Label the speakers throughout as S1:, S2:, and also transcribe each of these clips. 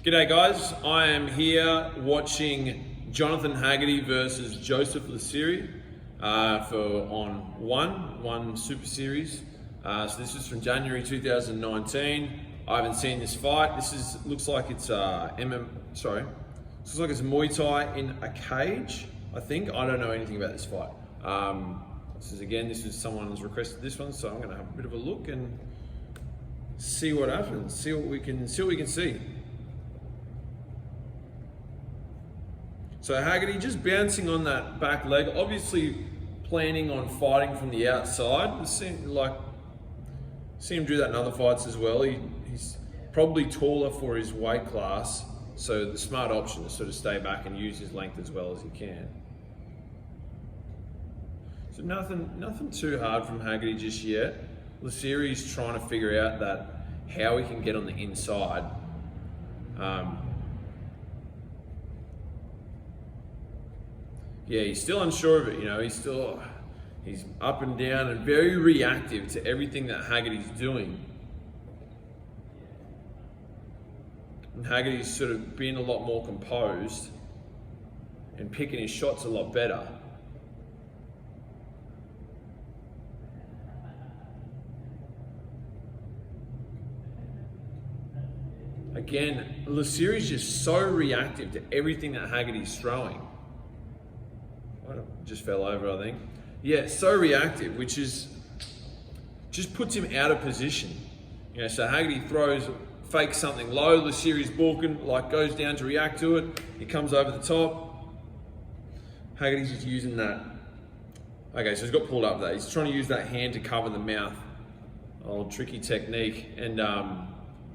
S1: G'day guys, I am here watching Jonathan Haggerty versus Joseph Lasiri on one Super Series. So this is from January 2019. I haven't seen this fight. Looks like it's looks like it's Muay Thai in a cage, I think. I don't know anything about this fight. This is someone who's requested this one, so I'm gonna have a bit of a look and see what happens, see what we can see. So Haggerty just bouncing on that back leg, obviously planning on fighting from the outside. See him do that in other fights as well. He's probably taller for his weight class, so the smart option is sort of stay back and use his length as well as he can. So nothing too hard from Haggerty just yet. Lasiri's trying to figure out how he can get on the inside. Yeah, he's still unsure of it, he's up and down and very reactive to everything that Haggerty's doing. And Haggerty's sort of being a lot more composed and picking his shots a lot better. Again, Lasiri's just so reactive to everything that Haggerty's throwing. Just fell over, I think. Yeah, so reactive, which just puts him out of position. So Haggerty fakes something low, Lasiri's balking, goes down to react to it. He comes over the top. Haggerty's just using that. Okay, so he's got pulled up there. He's trying to use that hand to cover the mouth. Old tricky technique. And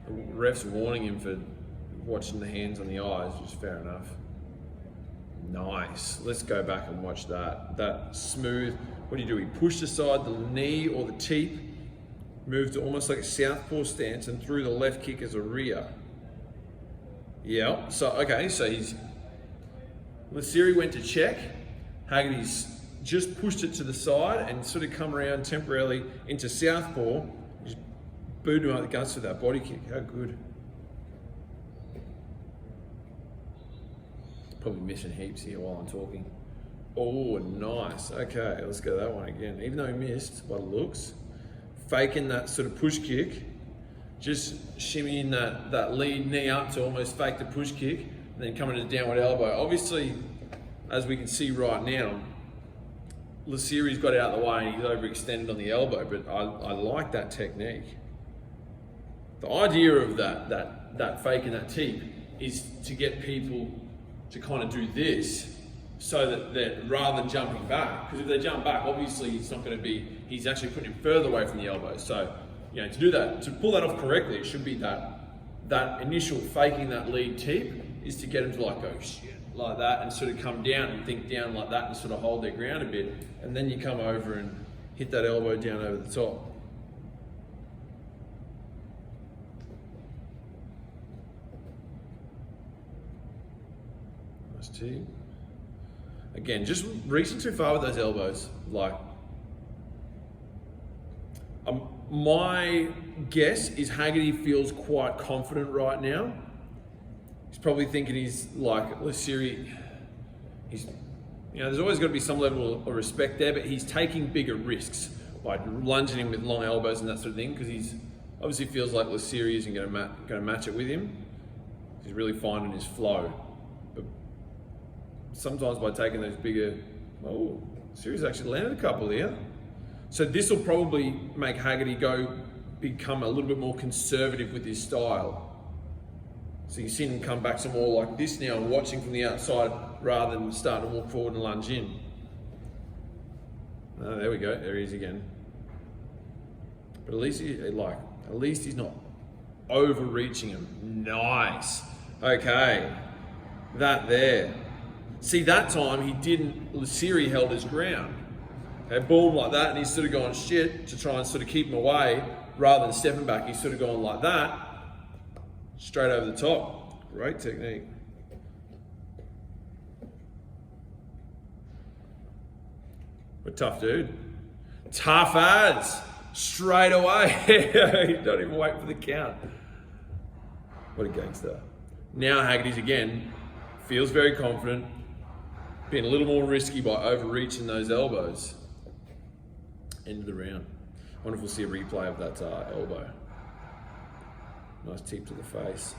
S1: ref's warning him for watching the hands on the eyes, which is fair enough. Nice. Let's go back and watch that. That smooth. What do? He pushed aside the knee or the teep, moved to almost like a southpaw stance, and threw the left kick as a rear. Yeah. So Lasiri went to check. Haggerty's just pushed it to the side and sort of come around temporarily into southpaw. Just booed him out the guts with that body kick. How good. Probably missing heaps here while I'm talking. Oh, nice. Okay, let's go that one again. Even though he missed, by the looks, faking that sort of push kick, just shimmying that lead knee up to almost fake the push kick, and then coming to the downward elbow. Obviously, as we can see right now, Lasiri's got out of the way and he's overextended on the elbow, but I like that technique. The idea of that fake and that teep is to get people to kind of do this so that rather than jumping back, because if they jump back, obviously he's actually putting him further away from the elbow. So, to do that, to pull that off correctly, it should be that initial faking that lead teep is to get him to go shit like that and sort of come down and think down like that and sort of hold their ground a bit. And then you come over and hit that elbow down over the top. Too. Again, just reaching too far with those elbows. My guess is Haggerty feels quite confident right now. He's probably thinking he's like Lasiri. There's always got to be some level of respect there, but he's taking bigger risks by lunging him with long elbows and that sort of thing, because he's obviously feels like Lasiri isn't going to match it with him. He's really finding his flow. Sometimes by taking those bigger, Lasiri's actually landed a couple here. So this will probably make Haggerty become a little bit more conservative with his style. So you've seen him come back some more like this now, watching from the outside rather than starting to walk forward and lunge in. Oh, there we go, there he is again. But at least he's not overreaching him. Nice. Okay, that there. See, that time Lasiri held his ground. Okay, boom like that, and he's sort of going shit to try and sort of keep him away rather than stepping back. He's sort of going like that, straight over the top. Great technique. But tough dude. Tough as. Straight away. He don't even wait for the count. What a gangster. Now Haggerty's again, feels very confident, being a little more risky by overreaching those elbows. End of the round. I wonder if we'll see a replay of that elbow. Nice tip to the face.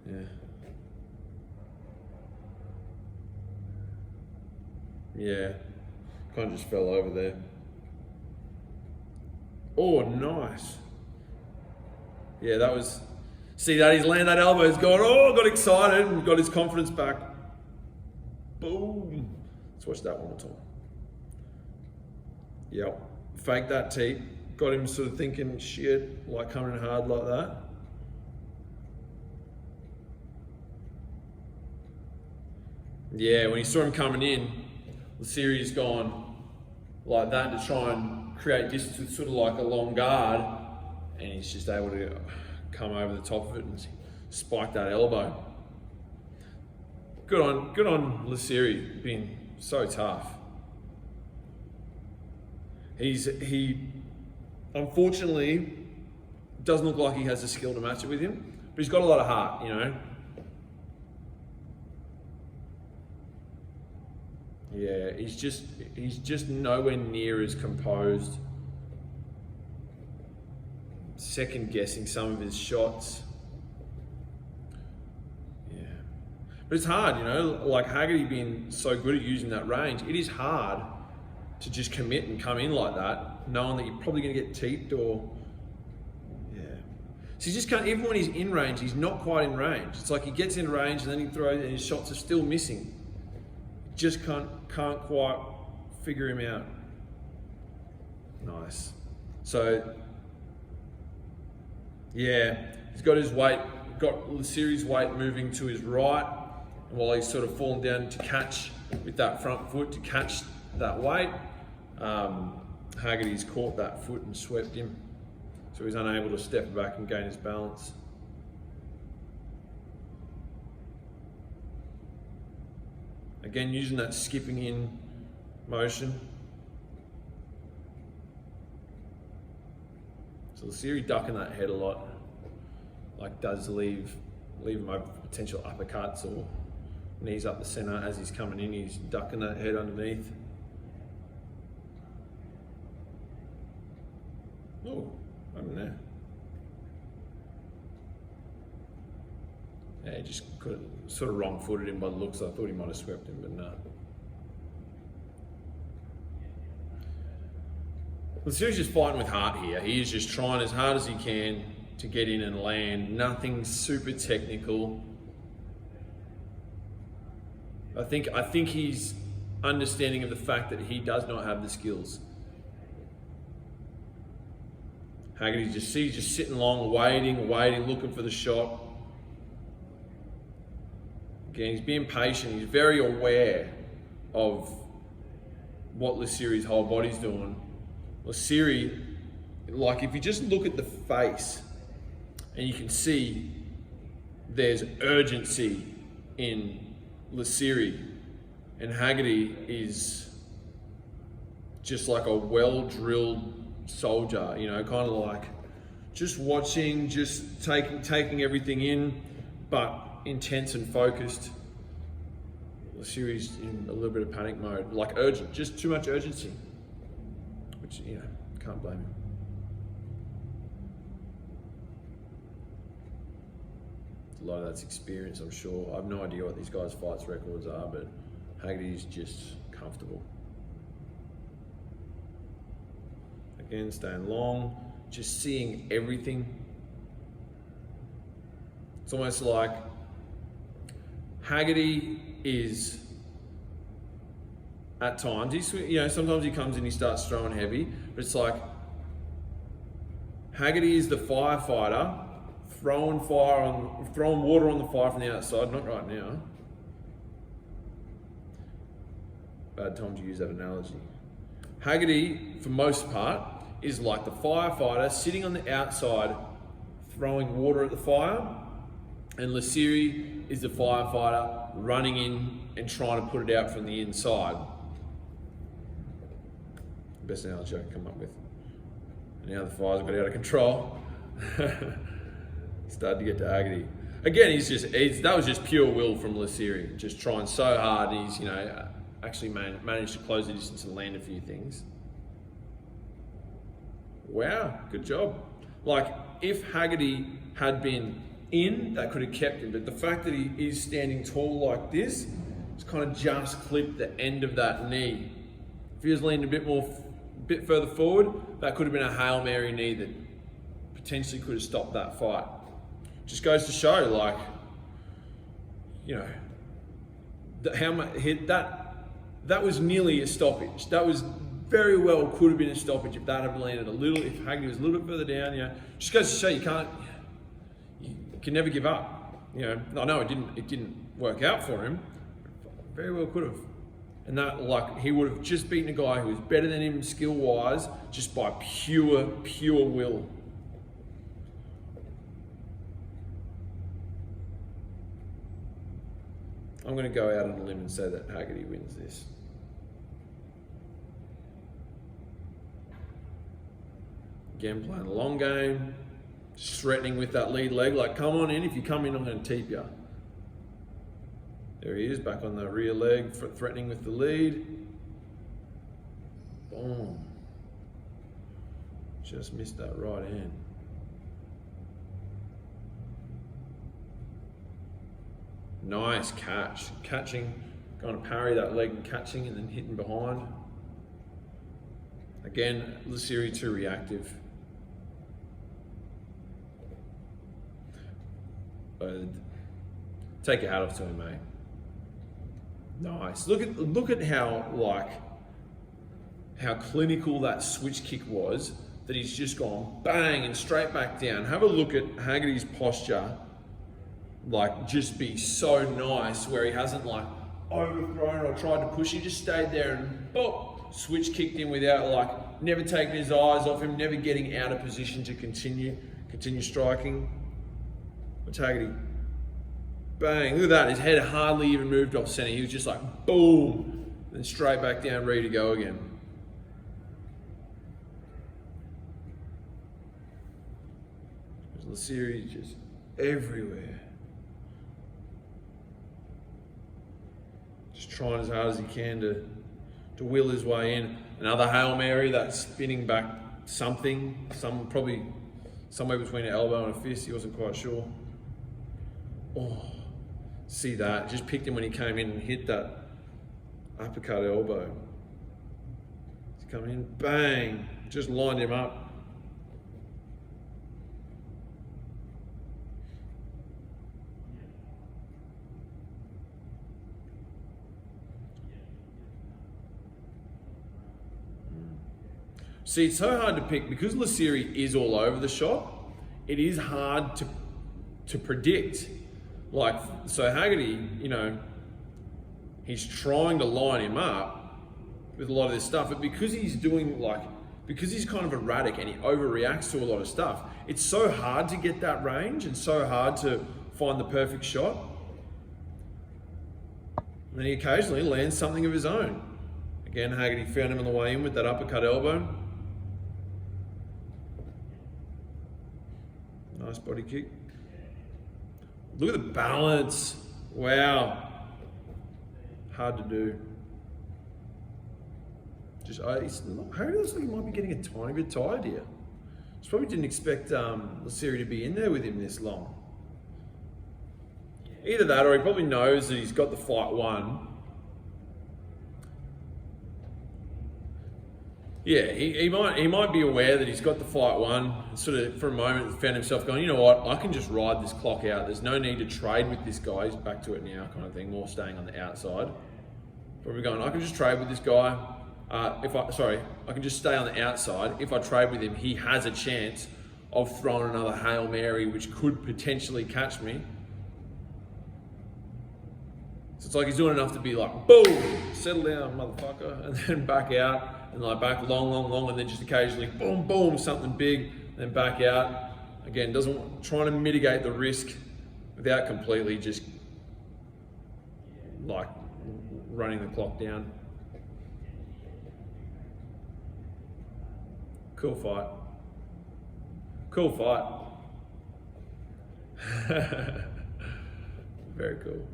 S1: Yeah. Yeah. Kind of just fell over there. Oh, nice. Yeah, that was... See that? He's landed that elbow. He's gone, oh, got excited and got his confidence back. Boom. Let's watch that one more time. Yep. Faked that teep. Got him sort of thinking, shit, like coming in hard like that. Yeah, when he saw him coming in, Lasiri's gone like that to try and create distance with sort of like a long guard, and he's just able to come over the top of it and spike that elbow. Good on Lasiri, being so tough. He unfortunately doesn't look like he has the skill to match it with him, but he's got a lot of heart, you know. Yeah, he's just nowhere near as composed. Second guessing some of his shots. Yeah. But it's hard, you know, like Haggerty being so good at using that range, it is hard to just commit and come in like that, knowing that you're probably gonna get teeped or, yeah. So he just can't, even when he's in range, he's not quite in range. It's like he gets in range and then he throws and his shots are still missing. Just can't quite figure him out. Nice. So, yeah, he's got his weight, got Lasiri's weight moving to his right, and while he's sort of fallen down to catch with that front foot, to catch that weight, Haggerty's caught that foot and swept him. So he's unable to step back and gain his balance. Again, using that skipping in motion. So Lasiri ducking that head a lot, like does leave him open for potential uppercuts or knees up the center as he's coming in. He's ducking that head underneath. Oh, over there. Yeah, he just could have sort of wrong-footed him by the looks. I thought he might have swept him, but no. Lasiri's just fighting with heart here. He is just trying as hard as he can to get in and land. Nothing super technical. I think he's understanding of the fact that he does not have the skills. Haggerty's just sitting long, waiting, looking for the shot. Again, he's being patient. He's very aware of what Lasiri's whole body's doing. Lasiri, like if you just look at the face and you can see there's urgency in Lasiri, and Haggerty is just like a well-drilled soldier, you know, kind of like just watching, just taking everything in, but intense and focused. Lasiri's in a little bit of panic mode, like urgent, just too much urgency, which, you know, can't blame him. A lot of that's experience, I'm sure. I have no idea what these guys' fights records are, but Haggerty's just comfortable. Again, staying long, just seeing everything. It's almost like Haggerty is, at times, you know, sometimes he comes in, he starts throwing heavy, but it's like Haggerty is the firefighter, throwing water on the fire from the outside. Not right now. Bad time to use that analogy. Haggerty, for most part, is like the firefighter sitting on the outside, throwing water at the fire, and Lasiri is the firefighter running in and trying to put it out from the inside. Best analogy I can come up with. And now the fires got out of control. Started to get to Haggerty. Again, that was just pure will from Lasiri, just trying so hard. He's, actually managed to close the distance and land a few things. Wow, good job. Like, if Haggerty had been in, that could have kept him, but the fact that he is standing tall like this, it's kind of just clipped the end of that knee. If he was leaning a bit further forward, that could have been a Hail Mary knee that potentially could have stopped that fight. Just goes to show, like, how much that was nearly a stoppage. That was very well could have been a stoppage if that had landed if Haggerty was a little bit further down. Just goes to show you can never give up. I know it didn't work out for him. Very well could have. And that, like, he would have just beaten a guy who was better than him skill-wise just by pure will. I'm going to go out on a limb and say that Haggerty wins this. Again, playing a long game, just threatening with that lead leg, like, come on in, if you come in, I'm going to teep you. There he is, back on the rear leg, threatening with the lead. Boom. Just missed that right hand. Nice catch. Catching, going to parry that leg and catching and then hitting behind. Again, Lasiri too reactive. Take your hat off to him, mate. Nice. Look at how clinical that switch kick was, that he's just gone bang and straight back down. Have a look at Haggerty's posture. Like, just be so nice where he hasn't like overthrown or tried to push. He just stayed there and boop, switch kicked him without like never taking his eyes off him, never getting out of position to continue striking. What's Haggerty? Bang, look at that, his head hardly even moved off center. He was just like boom, then straight back down, ready to go again. Lasiri just everywhere. Just trying as hard as he can to will his way in. Another Hail Mary, that spinning back probably somewhere between an elbow and a fist, he wasn't quite sure. Oh, see that, just picked him when he came in and hit that uppercut elbow. He's coming in, bang, just lined him up. See, it's so hard to pick because Lasiri is all over the shop. It is hard to predict. Like, so Haggerty, he's trying to line him up with a lot of this stuff, but because he's kind of erratic and he overreacts to a lot of stuff, it's so hard to get that range and so hard to find the perfect shot. And then he occasionally lands something of his own. Again, Haggerty found him on the way in with that uppercut elbow. Nice body kick. Look at the balance. Wow. Hard to do. Haggerty looks like he might be getting a tiny bit tired here. Just probably didn't expect Lasiri to be in there with him this long. Either that or he probably knows that he's got the fight won. Yeah, he might be aware that he's got the fight won. Sort of for a moment found himself going, you know what, I can just ride this clock out. There's no need to trade with this guy. He's back to it now, kind of thing. More staying on the outside. Probably going, I can just trade with this guy. I can just stay on the outside. If I trade with him, he has a chance of throwing another Hail Mary, which could potentially catch me. So it's like he's doing enough to be like, boom, settle down, motherfucker, and then back out. And like back long, and then just occasionally boom, boom, something big, then back out. Again, trying to mitigate the risk without completely just like running the clock down. Cool fight. Cool fight. Very cool.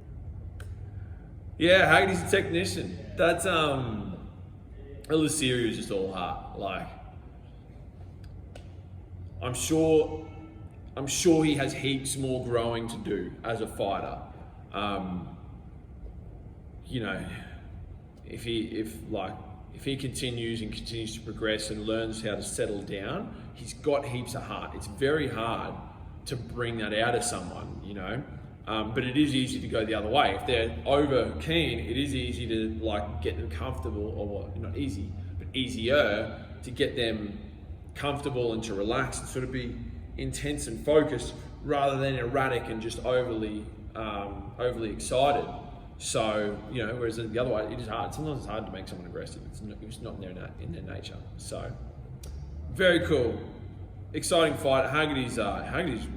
S1: Yeah, Haggerty's a technician. That's Lasiri was just all heart. Like, I'm sure he has heaps more growing to do as a fighter. You know, if he continues to progress and learns how to settle down, he's got heaps of heart. It's very hard to bring that out of someone, you know. But it is easy to go the other way. If they're over keen, it is easy to like get them comfortable, or what, not easy, but easier to get them comfortable and to relax and sort of be intense and focused rather than erratic and just overly excited. So, you know, whereas the other way, it is hard. Sometimes it's hard to make someone aggressive. It's not in their nature. So, very cool. Exciting fight. Haggerty's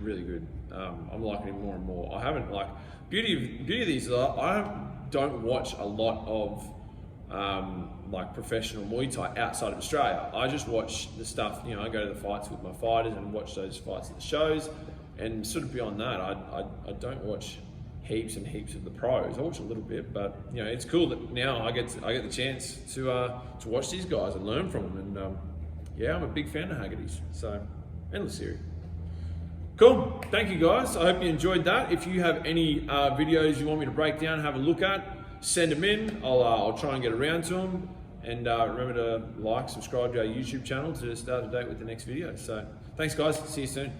S1: really good. I'm liking him more and more. I haven't, like, beauty of these, I don't watch a lot of like professional Muay Thai outside of Australia. I just watch the stuff, you know, I go to the fights with my fighters and watch those fights at the shows, and sort of beyond that, I don't watch heaps and heaps of the pros. I watch a little bit, but you know, it's cool that now I get the chance to watch these guys and learn from them, and yeah, I'm a big fan of Haggerty's, so, and Lasiri. Cool, thank you guys. I hope you enjoyed that. If you have any videos you want me to break down, have a look at, send them in. I'll try and get around to them. And remember to like, subscribe to our YouTube channel to stay up to date with the next video. So thanks guys, see you soon.